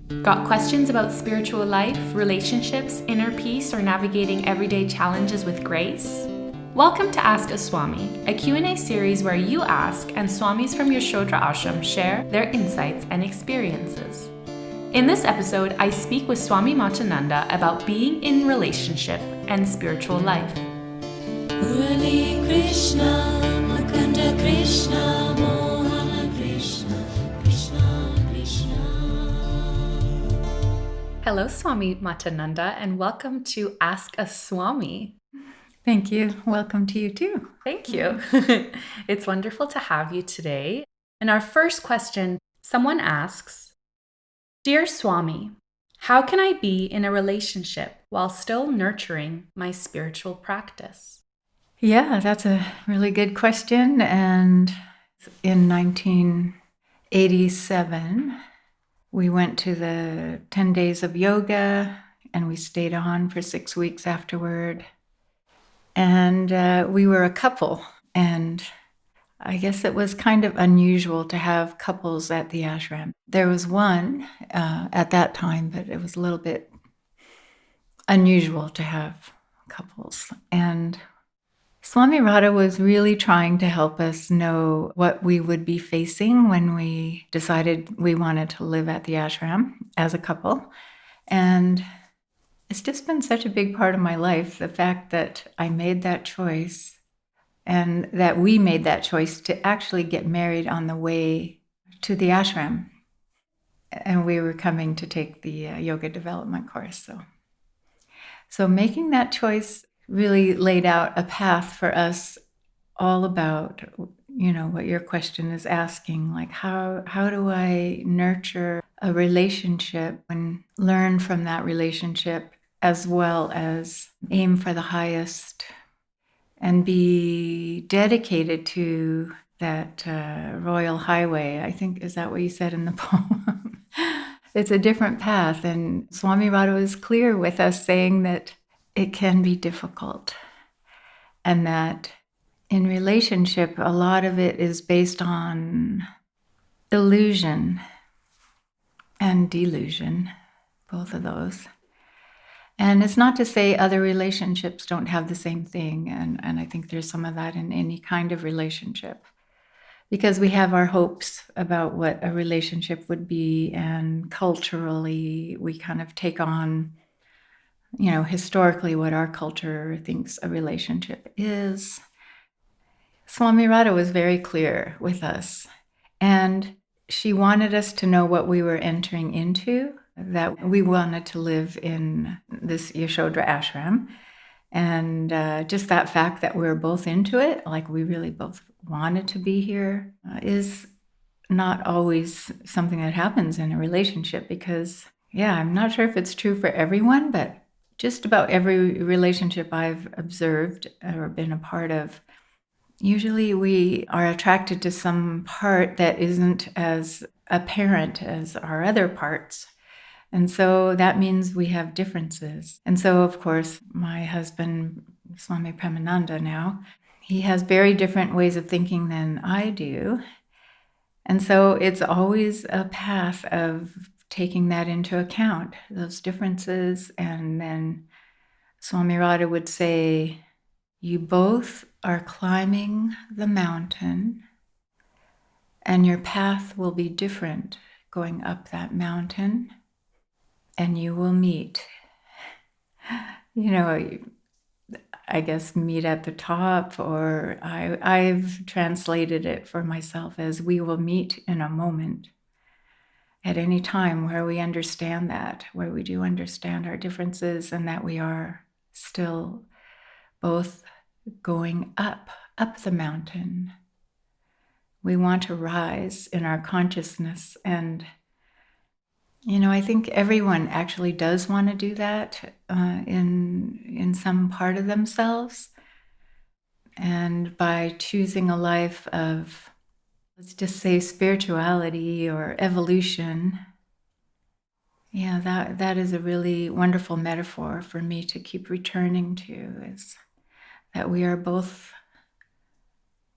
Got questions about spiritual life, relationships, inner peace, or navigating everyday challenges with grace? Welcome to Ask A Swami, a Q&A series where you ask and Swamis from Yasodhara Ashram share their insights and experiences. In this episode, I speak with Swami Matananda about being in relationship and spiritual life. Murali Krishna, Mukunda Krishna, Mohana Krishna, Krishna Krishna. Hello, Swami Matananda, and welcome to Ask A Swami. Thank you. Welcome to you too. Thank you. It's wonderful to have you today. And our first question, someone asks, Dear Swami, how can I be in a relationship while still nurturing my spiritual practice? Yeah, that's a really good question. And in 1987, we went to the 10 days of yoga and we stayed on for 6 weeks afterward. And we were a couple. And I guess it was kind of unusual to have couples at the ashram. There was one at that time, but it was a little bit unusual to have couples. And Swami Radha was really trying to help us know what we would be facing when we decided we wanted to live at the ashram as a couple. And it's just been such a big part of my life, the fact that I made that choice and that we made that choice to actually get married on the way to the ashram. And we were coming to take the yoga development course. So making that choice really laid out a path for us all about, what your question is asking, like how do I nurture a relationship and learn from that relationship as well as aim for the highest and be dedicated to that royal highway. I think, is that what you said in the poem? It's a different path. And Swami Radha was clear with us saying that it can be difficult and that in relationship, a lot of it is based on illusion and delusion, both of those. And it's not to say other relationships don't have the same thing. And I think there's some of that in any kind of relationship. Because we have our hopes about what a relationship would be. And culturally, we kind of take on, historically what our culture thinks a relationship is. Swami Radha was very clear with us. And she wanted us to know what we were entering into, that we wanted to live in this Yasodhara ashram. And just that fact that we're both into it, like we really both wanted to be here, is not always something that happens in a relationship because, I'm not sure if it's true for everyone, but just about every relationship I've observed or been a part of, usually we are attracted to some part that isn't as apparent as our other parts. And so that means we have differences. And so, of course, my husband, Swami Premananda now, he has very different ways of thinking than I do. And so it's always a path of taking that into account, those differences. And then Swami Radha would say, you both are climbing the mountain and your path will be different going up that mountain. And you will meet, I guess meet at the top, or I've translated it for myself as we will meet in a moment at any time where we understand that, where we do understand our differences and that we are still both going up the mountain. We want to rise in our consciousness and I think everyone actually does want to do that in some part of themselves. And by choosing a life of, let's just say, spirituality or evolution, that is a really wonderful metaphor for me to keep returning to, is that we are both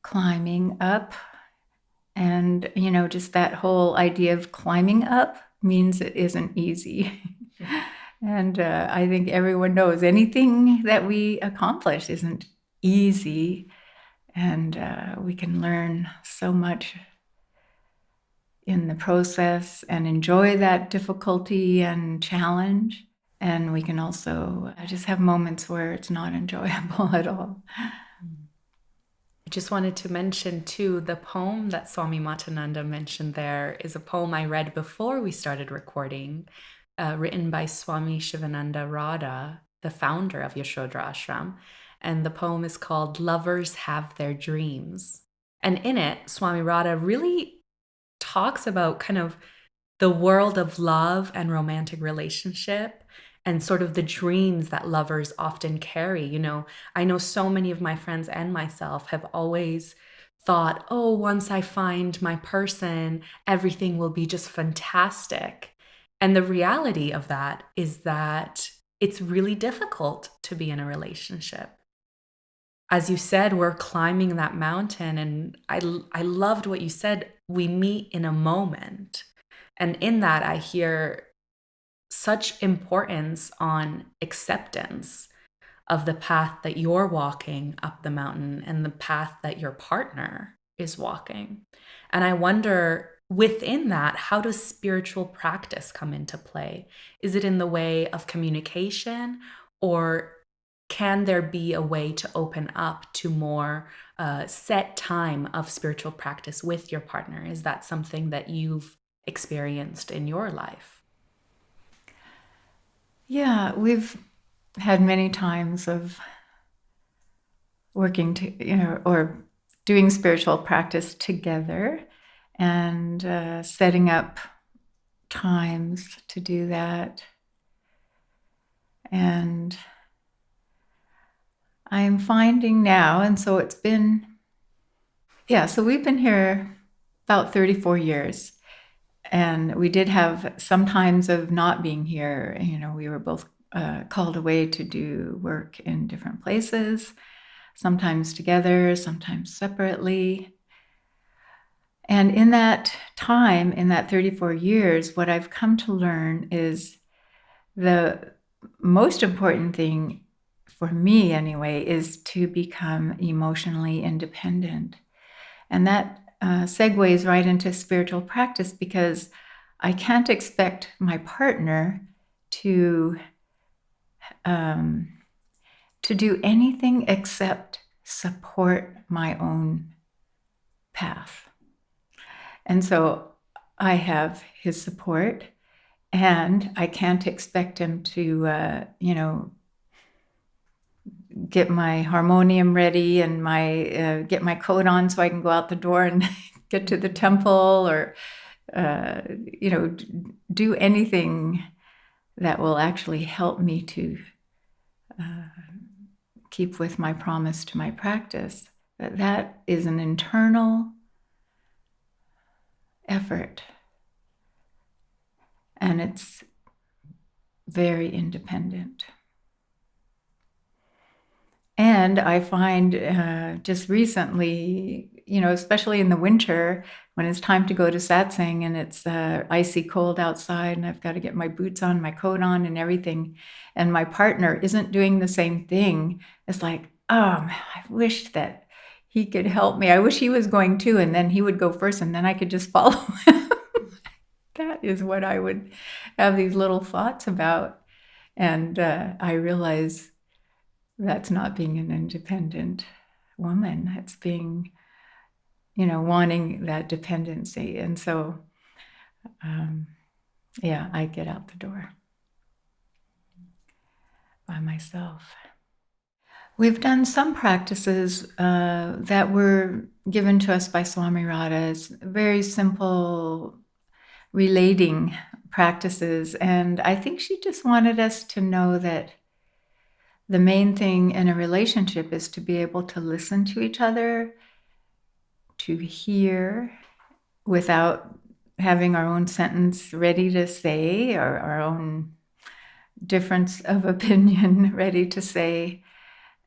climbing up. And, just that whole idea of climbing up means it isn't easy. And I think everyone knows anything that we accomplish isn't easy. And we can learn so much in the process and enjoy that difficulty and challenge. And we can also just have moments where it's not enjoyable at all. I just wanted to mention too, the poem that Swami Matananda mentioned there is a poem I read before we started recording, written by Swami Shivananda Radha, the founder of Yasodhara Ashram. And the poem is called Lovers Have Their Dreams. And in it, Swami Radha really talks about kind of the world of love and romantic relationship and sort of the dreams that lovers often carry. You know, I know so many of my friends and myself have always thought, oh, once I find my person, everything will be just fantastic. And the reality of that is that it's really difficult to be in a relationship. As you said, we're climbing that mountain, and I loved what you said. We meet in a moment. And in that, I hear such importance on acceptance of the path that you're walking up the mountain and the path that your partner is walking. And I wonder, within that, how does spiritual practice come into play? Is it in the way of communication, or can there be a way to open up to more set time of spiritual practice with your partner? Is that something that you've experienced in your life? Yeah, we've had many times of working or doing spiritual practice together and setting up times to do that. And I'm finding now, and so it's been, so we've been here about 34 years. And we did have some times of not being here. You know, we were both called away to do work in different places, sometimes together, sometimes separately. And in that time, in that 34 years, what I've come to learn is the most important thing for me anyway is to become emotionally independent. And that segues right into spiritual practice, because I can't expect my partner to do anything except support my own path. And so I have his support, and I can't expect him to, get my harmonium ready and get my coat on so I can go out the door and get to the temple, or do anything that will actually help me to keep with my promise to my practice. That is an internal effort, and it's very independent. And I find just recently, especially in the winter, when it's time to go to satsang and it's icy cold outside and I've got to get my boots on, my coat on and everything, and my partner isn't doing the same thing, it's like, oh, man, I wish that he could help me. I wish he was going too, and then he would go first and then I could just follow him. That is what I would have these little thoughts about. And I realize that's not being an independent woman. It's being, wanting that dependency. And so, I get out the door by myself. We've done some practices that were given to us by Swami Radha as very simple relating practices. And I think she just wanted us to know that the main thing in a relationship is to be able to listen to each other, to hear without having our own sentence ready to say, or our own difference of opinion ready to say.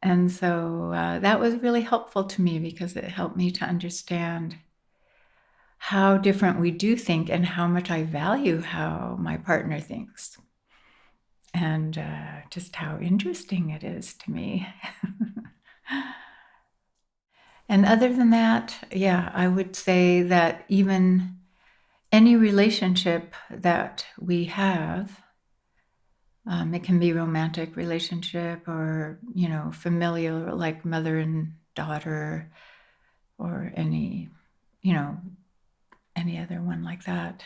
And so that was really helpful to me, because it helped me to understand how different we do think and how much I value how my partner thinks. And just how interesting it is to me. And other than that, yeah, I would say that even any relationship that we have, it can be romantic relationship or, familial, like mother and daughter, or any other one like that.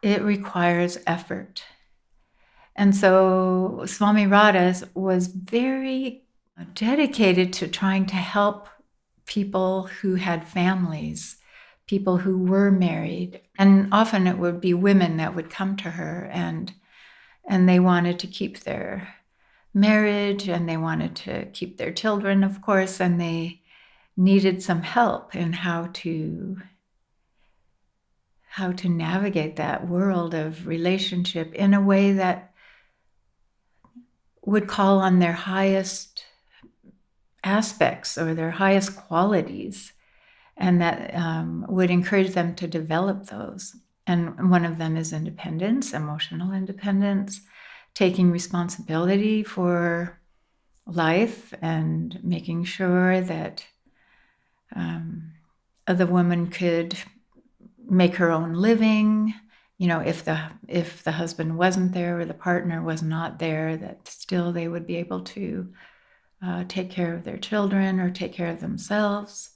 It requires effort. And so Swami Radha was very dedicated to trying to help people who had families, people who were married. And often it would be women that would come to her, and they wanted to keep their marriage, and they wanted to keep their children, of course, and they needed some help in how to navigate that world of relationship in a way that would call on their highest aspects or their highest qualities, and that would encourage them to develop those. And one of them is independence, emotional independence, taking responsibility for life and making sure that the woman could make her own living. If the husband wasn't there or the partner was not there, that still they would be able to take care of their children or take care of themselves.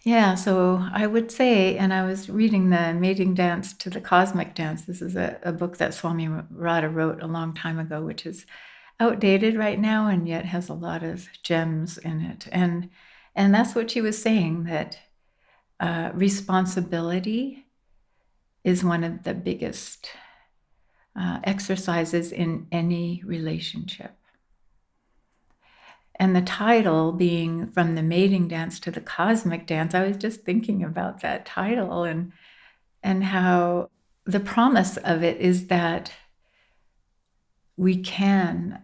Yeah, so I would say, and I was reading the Mating Dance to the Cosmic Dance. This is a book that Swami Radha wrote a long time ago, which is outdated right now and yet has a lot of gems in it. And that's what she was saying, that responsibility is one of the biggest exercises in any relationship. And the title being From the Mating Dance to the Cosmic Dance, I was just thinking about that title and how the promise of it is that we can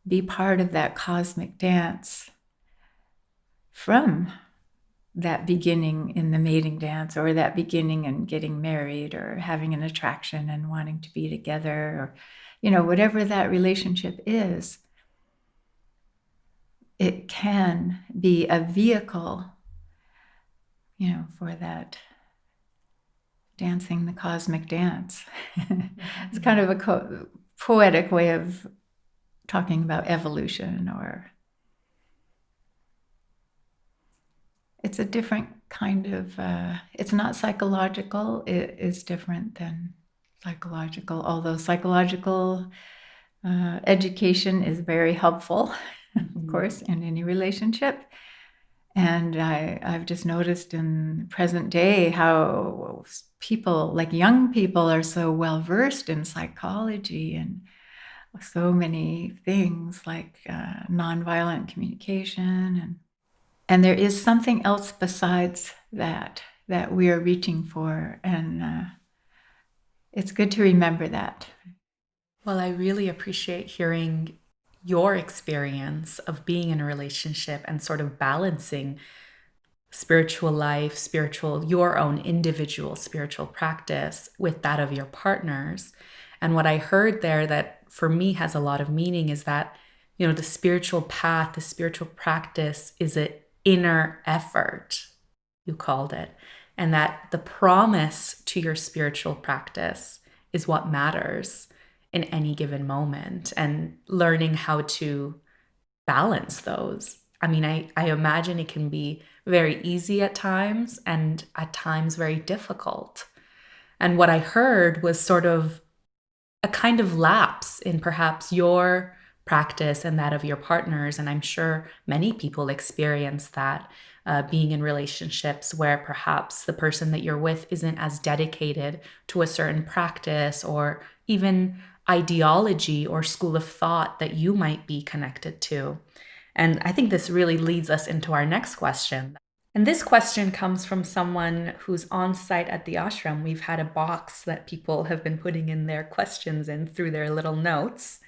be part of that cosmic dance from that beginning in the mating dance, or that beginning in getting married or having an attraction and wanting to be together, or whatever that relationship is. It can be a vehicle, for that dancing the cosmic dance. It's kind of a poetic way of talking about evolution, or it's a different kind of, it's not psychological, it is different than psychological, although psychological education is very helpful, of course, in any relationship. And I've just noticed in present day how people, like young people, are so well versed in psychology and so many things like nonviolent communication, and there is something else besides that we are reaching for, and it's good to remember that. Well, I really appreciate hearing your experience of being in a relationship and sort of balancing spiritual life, your own individual spiritual practice with that of your partners. And what I heard there that for me has a lot of meaning is that, the spiritual path, the spiritual practice is an inner effort, you called it, and that the promise to your spiritual practice is what matters in any given moment, and learning how to balance those. I mean, I imagine it can be very easy at times and at times very difficult. And what I heard was sort of a kind of lapse in perhaps your practice and that of your partners. And I'm sure many people experience that, being in relationships where perhaps the person that you're with isn't as dedicated to a certain practice or even ideology or school of thought that you might be connected to. And I think this really leads us into our next question. And this question comes from someone who's on site at the ashram. We've had a box that people have been putting in their questions in through their little notes.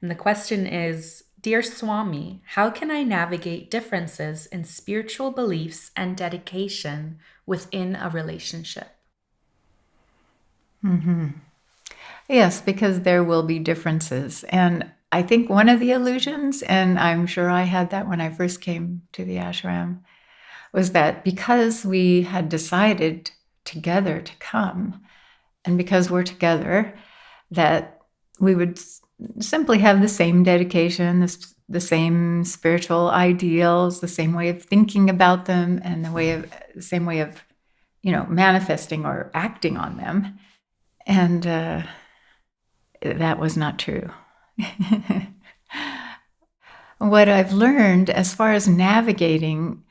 And the question is, Dear Swami, how can I navigate differences in spiritual beliefs and dedication within a relationship? Yes, because there will be differences. And I think one of the illusions, and I'm sure I had that when I first came to the ashram, was that because we had decided together to come, and because we're together, that we would simply have the same dedication, the same spiritual ideals, the same way of thinking about them, and the same way of, manifesting or acting on them. And that was not true. What I've learned as far as navigating,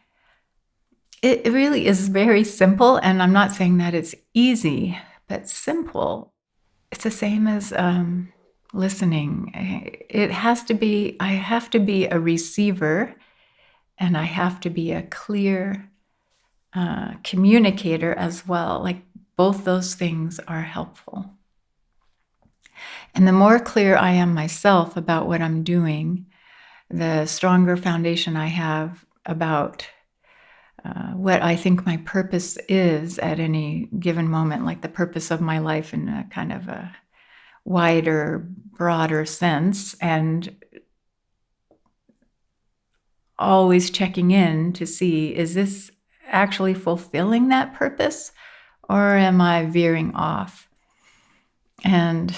it really is very simple. And I'm not saying that it's easy, but simple. It's the same as listening. I have to be a receiver, and I have to be a clear communicator as well. Like, both those things are helpful. And the more clear I am myself about what I'm doing, the stronger foundation I have about what I think my purpose is at any given moment, like the purpose of my life in a kind of a wider, broader sense, and always checking in to see, is this actually fulfilling that purpose, or am I veering off? And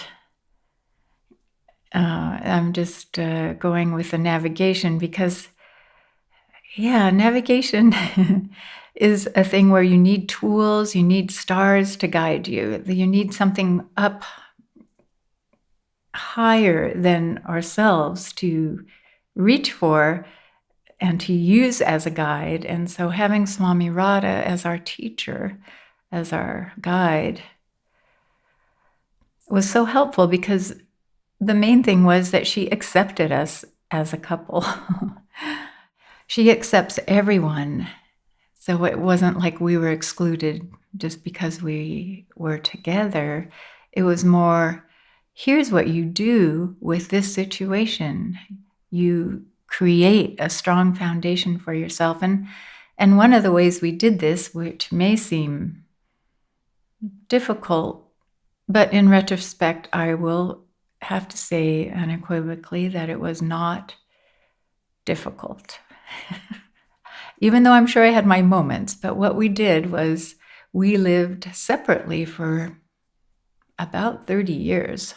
I'm just going with the navigation because, navigation is a thing where you need tools, you need stars to guide you. You need something up higher than ourselves to reach for and to use as a guide. And so having Swami Radha as our teacher, as our guide, was so helpful because the main thing was that she accepted us as a couple. She accepts everyone. So it wasn't like we were excluded just because we were together. It was more, here's what you do with this situation. You create a strong foundation for yourself. And one of the ways we did this, which may seem difficult, but in retrospect, I will have to say unequivocally that it was not difficult. Even though I'm sure I had my moments, but what we did was we lived separately for about 30 years.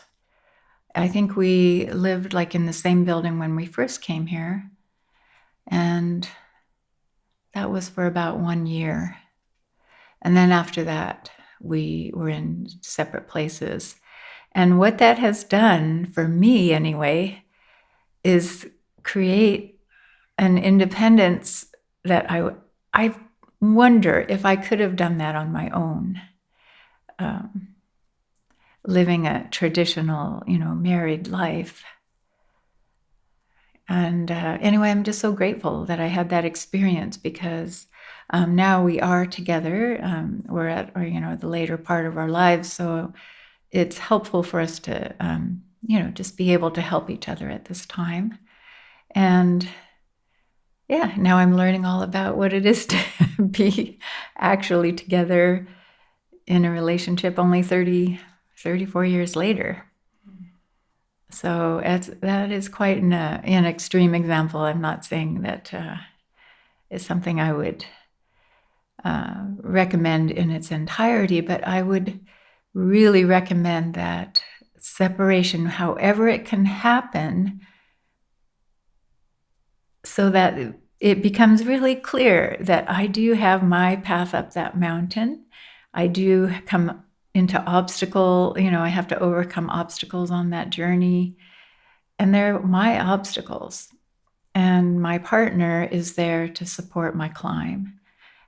I think we lived like in the same building when we first came here, and that was for about 1 year. And then after that, we were in separate places. And what that has done for me anyway is create an independence that I wonder if I could have done that on my own, living a traditional, married life. And anyway, I'm just so grateful that I had that experience because now we are together. We're at, the later part of our lives, so it's helpful for us to, just be able to help each other at this time. And now I'm learning all about what it is to be actually together in a relationship only 34 years later. So that is quite an extreme example. I'm not saying that is something I would recommend in its entirety, but I would really recommend that separation, however it can happen, so that it becomes really clear that I do have my path up that mountain. I do come into obstacle, I have to overcome obstacles on that journey. And they're my obstacles. And my partner is there to support my climb.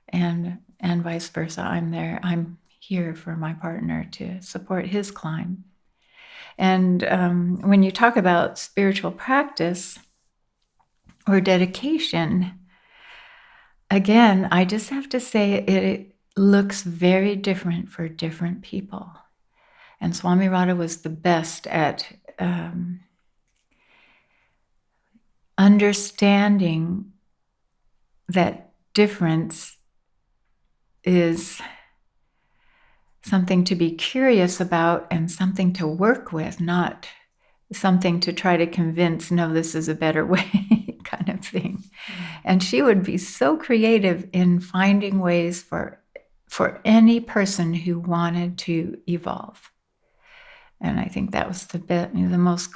And vice versa. I'm here for my partner to support his climb. And when you talk about spiritual practice or dedication, again, I just have to say it looks very different for different people. And Swami Radha was the best at understanding that difference is something to be curious about and something to work with, not something to try to convince, no, this is a better way kind of thing. And she would be so creative in finding ways for any person who wanted to evolve. And I think that was the most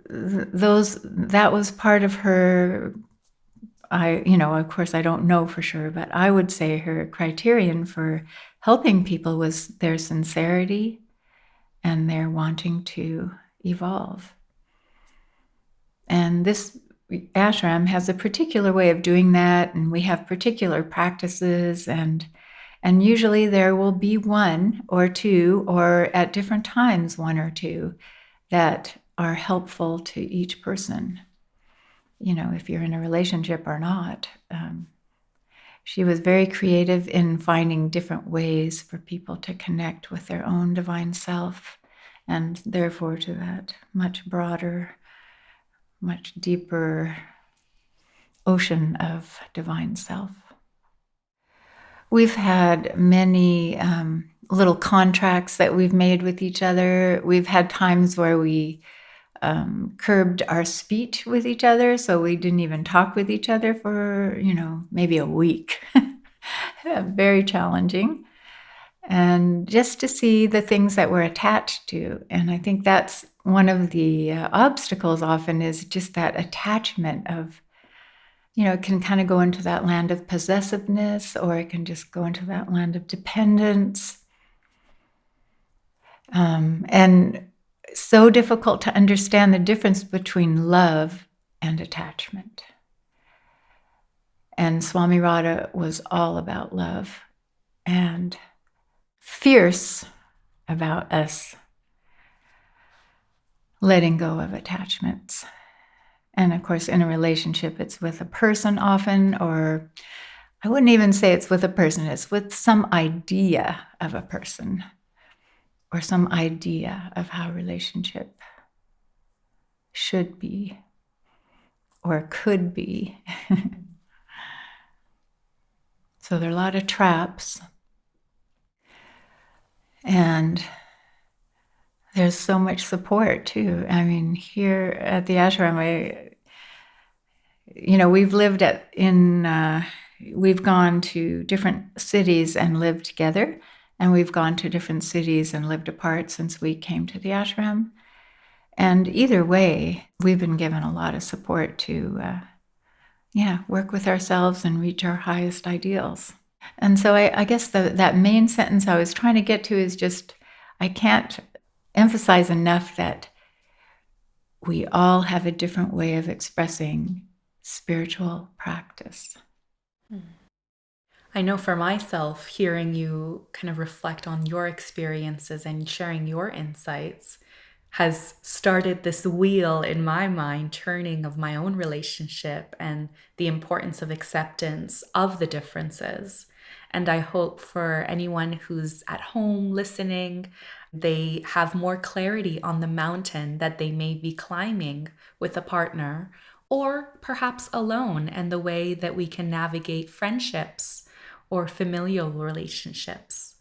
that was part of her. Of course, I don't know for sure, but I would say her criterion for helping people was their sincerity and their wanting to evolve. And this ashram has a particular way of doing that, and we have particular practices, and usually there will be one or two, or at different times one or two, that are helpful to each person. If you're in a relationship or not. She was very creative in finding different ways for people to connect with their own divine self, and therefore to that much broader, much deeper ocean of divine self. We've had many little contracts that we've made with each other. We've had times where we curbed our speech with each other, so we didn't even talk with each other for, maybe a week. Very challenging. And just to see the things that we're attached to. And I think that's one of the obstacles often, is just that attachment of, it can kind of go into that land of possessiveness, or it can just go into that land of dependence. And so difficult to understand the difference between love and attachment. And Swami Radha was all about love and fierce about us letting go of attachments. And of course, in a relationship, it's with a person often, or I wouldn't even say it's with a person, it's with some idea of a person, or some idea of how a relationship should be or could be. So there are a lot of traps. And there's so much support too. I mean, here at the ashram, we've lived we've gone to different cities and lived together. And we've gone to different cities and lived apart since we came to the ashram. And either way, we've been given a lot of support to, work with ourselves and reach our highest ideals. And so I guess that main sentence I was trying to get to is just, I can't emphasize enough that we all have a different way of expressing spiritual practice. I know for myself, hearing you kind of reflect on your experiences and sharing your insights has started this wheel in my mind turning of my own relationship and the importance of acceptance of the differences. And I hope for anyone who's at home listening, they have more clarity on the mountain that they may be climbing with a partner, or perhaps alone, and the way that we can navigate friendships or familial relationships.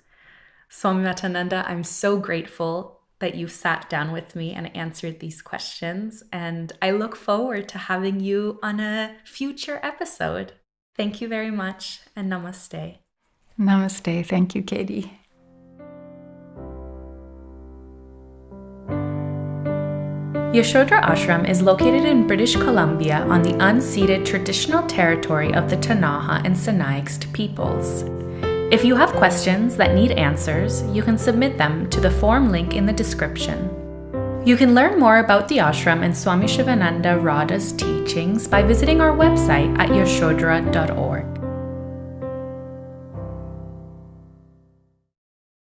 Swami Matananda, I'm so grateful that you sat down with me and answered these questions, and I look forward to having you on a future episode. Thank you very much, and namaste. Namaste. Thank you, Katie. Yasodhara Ashram is located in British Columbia on the unceded traditional territory of the Ktunaxa and Sinixt peoples. If you have questions that need answers, you can submit them to the form link in the description. You can learn more about the ashram and Swami Shivananda Radha's teachings by visiting our website at yasodhara.org.